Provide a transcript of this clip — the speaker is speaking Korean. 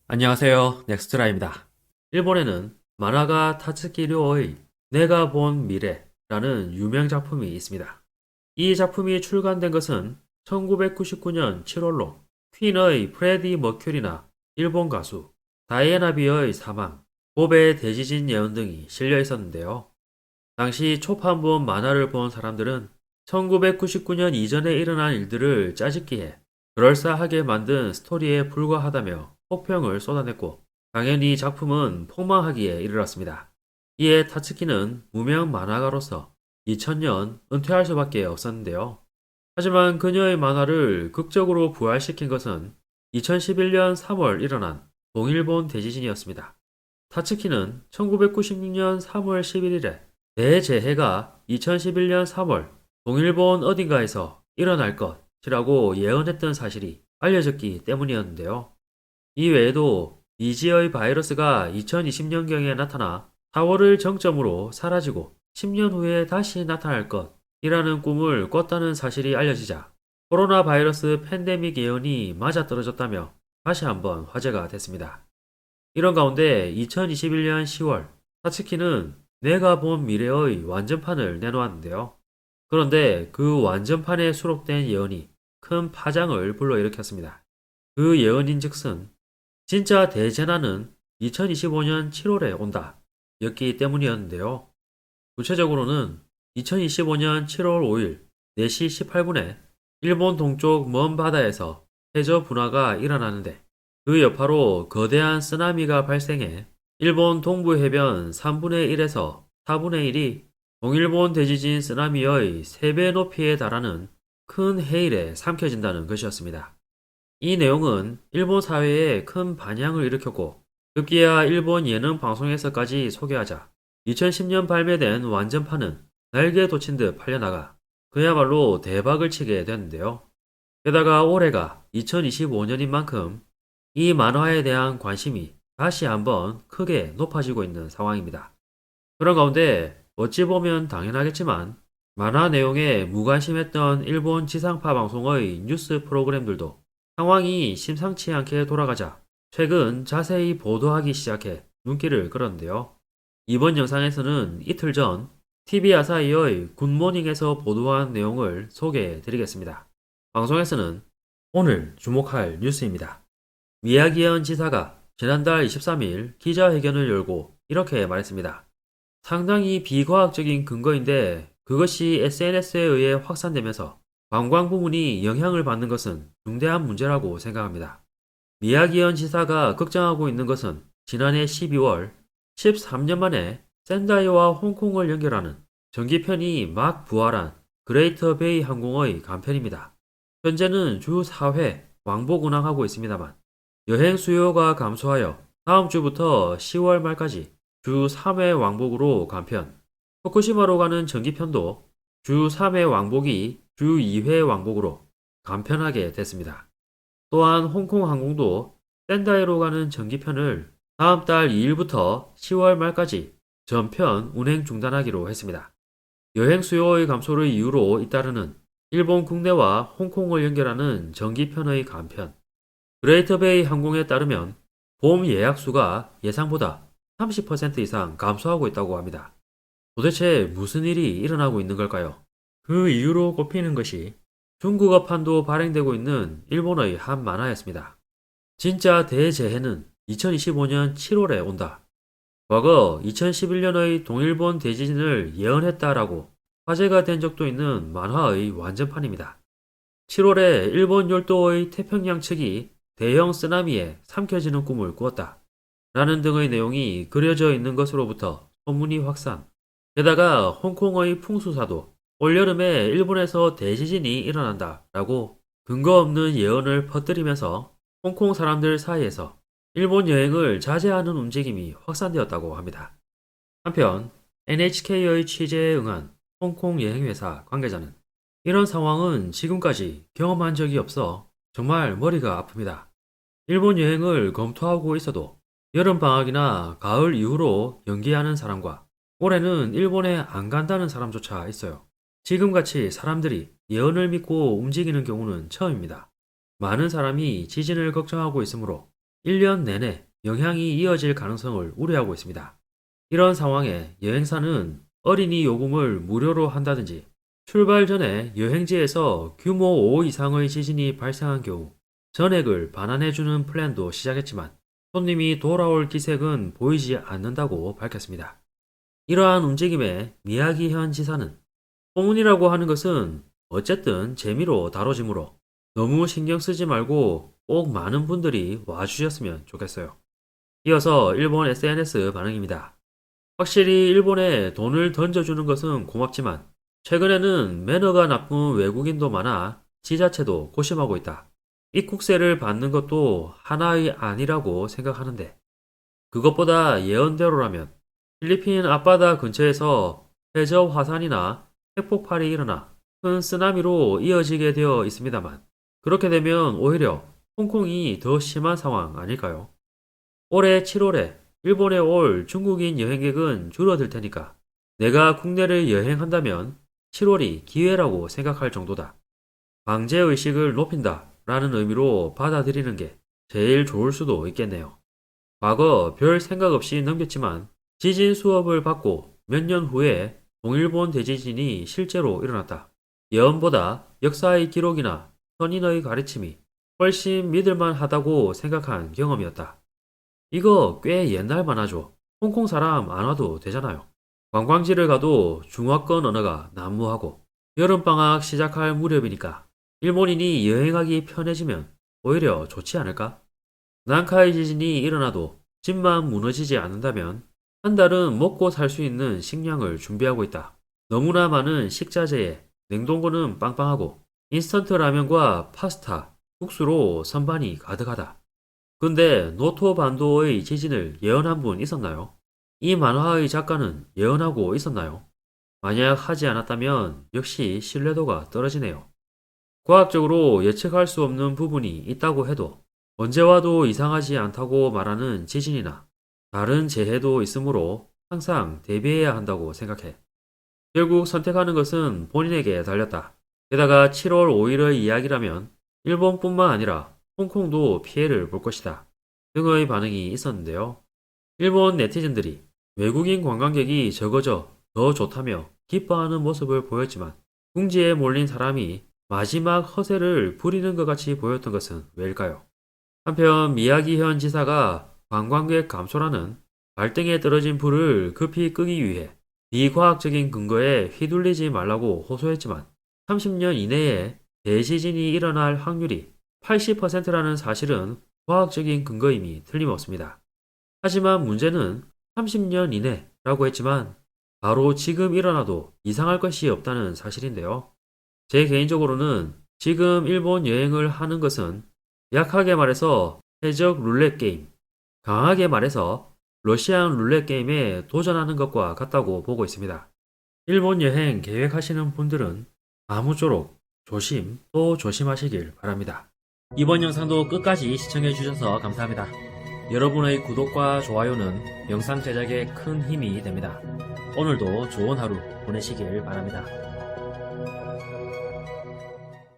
안녕하세요. 넥스트라입니다. 일본에는 만화가 타츠키 료의 내가 본 미래라는 유명 작품이 있습니다. 이 작품이 출간된 것은 1999년 7월로 퀸의 프레디 머큐리나 일본 가수 다이애나 비의 사망, 고베 대지진 예언 등이 실려 있었는데요. 당시 초판본 만화를 본 사람들은 1999년 이전에 일어난 일들을 짜집기해 그럴싸하게 만든 스토리에 불과하다며 혹평을 쏟아냈고, 당연히 작품은 폭망하기에 이르렀습니다. 이에 타츠키는 무명 만화가로서 2000년 은퇴할 수밖에 없었는데요. 하지만 그녀의 만화를 극적으로 부활시킨 것은 2011년 3월 일어난 동일본 대지진이었습니다. 타츠키는 1996년 3월 11일에 대재해가 2011년 3월 동일본 어딘가에서 일어날 것이라고 예언했던 사실이 알려졌기 때문이었는데요. 이 외에도 미지의 바이러스가 2020년경에 나타나 4월을 정점으로 사라지고 10년 후에 다시 나타날 것이라는 꿈을 꿨다는 사실이 알려지자 코로나 바이러스 팬데믹 예언이 맞아떨어졌다며 다시 한번 화제가 됐습니다. 이런 가운데 2021년 10월 사츠키는 내가 본 미래의 완전판을 내놓았는데요. 그런데 그 완전판에 수록된 예언이 큰 파장을 불러일으켰습니다. 그 예언인즉슨 진짜 대재난은 2025년 7월에 온다 였기 때문이었는데요. 구체적으로는 2025년 7월 5일 4시 18분에 일본 동쪽 먼 바다에서 해저 분화가 일어나는데, 그 여파로 거대한 쓰나미가 발생해 일본 동부 해변 3분의 1에서 4분의 1이 동일본 대지진 쓰나미의 3배 높이에 달하는 큰 해일에 삼켜진다는 것이었습니다. 이 내용은 일본 사회에 큰 반향을 일으켰고, 급기야 일본 예능 방송에서까지 소개하자 2010년 발매된 완전판은 날개 돋친 듯 팔려나가 그야말로 대박을 치게 됐는데요. 게다가 올해가 2025년인 만큼 이 만화에 대한 관심이 다시 한번 크게 높아지고 있는 상황입니다. 그런 가운데 어찌 보면 당연하겠지만 만화 내용에 무관심했던 일본 지상파 방송의 뉴스 프로그램들도 상황이 심상치 않게 돌아가자 최근 자세히 보도하기 시작해 눈길을 끌었는데요. 이번 영상에서는 이틀 전 TV 아사히의 굿모닝에서 보도한 내용을 소개해 드리겠습니다. 방송에서는 오늘 주목할 뉴스입니다. 미야기현 지사가 지난달 23일 기자회견을 열고 이렇게 말했습니다. 상당히 비과학적인 근거인데 그것이 SNS에 의해 확산되면서 관광 부문이 영향을 받는 것은 중대한 문제라고 생각합니다. 미야기현 지사가 걱정하고 있는 것은 지난해 12월 13년 만에 샌다이와 홍콩을 연결하는 전기편이 막 부활한 그레이터 베이 항공의 간편입니다. 현재는 주 4회 왕복 운항하고 있습니다만 여행 수요가 감소하여 다음 주부터 10월 말까지 주 3회 왕복으로 간편, 후쿠시마로 가는 전기편도 주 3회 왕복이 주 2회 왕복으로 간편하게 됐습니다. 또한 홍콩 항공도 샌다이로 가는 전기편을 다음 달 2일부터 10월 말까지 전편 운행 중단하기로 했습니다. 여행 수요의 감소를 이유로 잇따르는 일본 국내와 홍콩을 연결하는 전기편의 간편, 그레이터 베이 항공에 따르면 봄 예약 수가 예상보다 30% 이상 감소하고 있다고 합니다. 도대체 무슨 일이 일어나고 있는 걸까요? 그 이유로 꼽히는 것이 중국어판도 발행되고 있는 일본의 한 만화였습니다. 진짜 대재해는 2025년 7월에 온다. 과거 2011년의 동일본 대지진을 예언했다라고 화제가 된 적도 있는 만화의 완전판입니다. 7월에 일본 열도의 태평양 측이 대형 쓰나미에 삼켜지는 꿈을 꾸었다. 라는 등의 내용이 그려져 있는 것으로부터 소문이 확산. 게다가 홍콩의 풍수사도 올여름에 일본에서 대지진이 일어난다 라고 근거 없는 예언을 퍼뜨리면서 홍콩 사람들 사이에서 일본 여행을 자제하는 움직임이 확산되었다고 합니다. 한편 NHK의 취재에 응한 홍콩 여행회사 관계자는 이런 상황은 지금까지 경험한 적이 없어 정말 머리가 아픕니다. 일본 여행을 검토하고 있어도 여름방학이나 가을 이후로 연기하는 사람과 올해는 일본에 안 간다는 사람조차 있어요. 지금같이 사람들이 예언을 믿고 움직이는 경우는 처음입니다. 많은 사람이 지진을 걱정하고 있으므로 1년 내내 영향이 이어질 가능성을 우려하고 있습니다. 이런 상황에 여행사는 어린이 요금을 무료로 한다든지 출발 전에 여행지에서 규모 5 이상의 지진이 발생한 경우 전액을 반환해주는 플랜도 시작했지만 손님이 돌아올 기색은 보이지 않는다고 밝혔습니다. 이러한 움직임에 미야기현 지사는 소문이라고 하는 것은 어쨌든 재미로 다뤄지므로 너무 신경 쓰지 말고 꼭 많은 분들이 와주셨으면 좋겠어요. 이어서 일본 SNS 반응입니다. 확실히 일본에 돈을 던져주는 것은 고맙지만 최근에는 매너가 나쁜 외국인도 많아 지자체도 고심하고 있다. 입국세를 받는 것도 하나의 안이라고 생각하는데 그것보다 예언대로라면 필리핀 앞바다 근처에서 해저 화산이나 핵폭발이 일어나 큰 쓰나미로 이어지게 되어 있습니다만 그렇게 되면 오히려 홍콩이 더 심한 상황 아닐까요? 올해 7월에 일본에 올 중국인 여행객은 줄어들 테니까 내가 국내를 여행한다면 7월이 기회라고 생각할 정도다. 방제의식을 높인다 라는 의미로 받아들이는 게 제일 좋을 수도 있겠네요. 과거 별 생각 없이 넘겼지만 지진 수업을 받고 몇 년 후에 동일본 대지진이 실제로 일어났다. 예언보다 역사의 기록이나 선인의 가르침이 훨씬 믿을만 하다고 생각한 경험이었다. 이거 꽤 옛날만 하죠. 홍콩 사람 안 와도 되잖아요. 관광지를 가도 중화권 언어가 난무하고 여름방학 시작할 무렵이니까 일본인이 여행하기 편해지면 오히려 좋지 않을까? 난카이 지진이 일어나도 집만 무너지지 않는다면 한 달은 먹고 살 수 있는 식량을 준비하고 있다. 너무나 많은 식자재에 냉동고는 빵빵하고 인스턴트 라면과 파스타, 국수로 선반이 가득하다. 근데 노토 반도의 지진을 예언한 분 있었나요? 이 만화의 작가는 예언하고 있었나요? 만약 하지 않았다면 역시 신뢰도가 떨어지네요. 과학적으로 예측할 수 없는 부분이 있다고 해도 언제 와도 이상하지 않다고 말하는 지진이나 다른 재해도 있으므로 항상 대비해야 한다고 생각해. 결국 선택하는 것은 본인에게 달렸다. 게다가 7월 5일의 이야기라면 일본뿐만 아니라 홍콩도 피해를 볼 것이다. 등의 반응이 있었는데요. 일본 네티즌들이 외국인 관광객이 적어져 더 좋다며 기뻐하는 모습을 보였지만 궁지에 몰린 사람이 마지막 허세를 부리는 것 같이 보였던 것은 왜일까요? 한편 미야기현 지사가 관광객 감소라는 발등에 떨어진 불을 급히 끄기 위해 비과학적인 근거에 휘둘리지 말라고 호소했지만 30년 이내에 대지진이 일어날 확률이 80%라는 사실은 과학적인 근거임이 틀림없습니다. 하지만 문제는 30년 이내라고 했지만 바로 지금 일어나도 이상할 것이 없다는 사실인데요. 제 개인적으로는 지금 일본 여행을 하는 것은 약하게 말해서 해적 룰렛 게임, 강하게 말해서 러시안 룰렛 게임에 도전하는 것과 같다고 보고 있습니다. 일본 여행 계획하시는 분들은 아무쪼록 조심 또 조심하시길 바랍니다. 이번 영상도 끝까지 시청해주셔서 감사합니다. 여러분의 구독과 좋아요는 영상 제작에 큰 힘이 됩니다. 오늘도 좋은 하루 보내시길 바랍니다.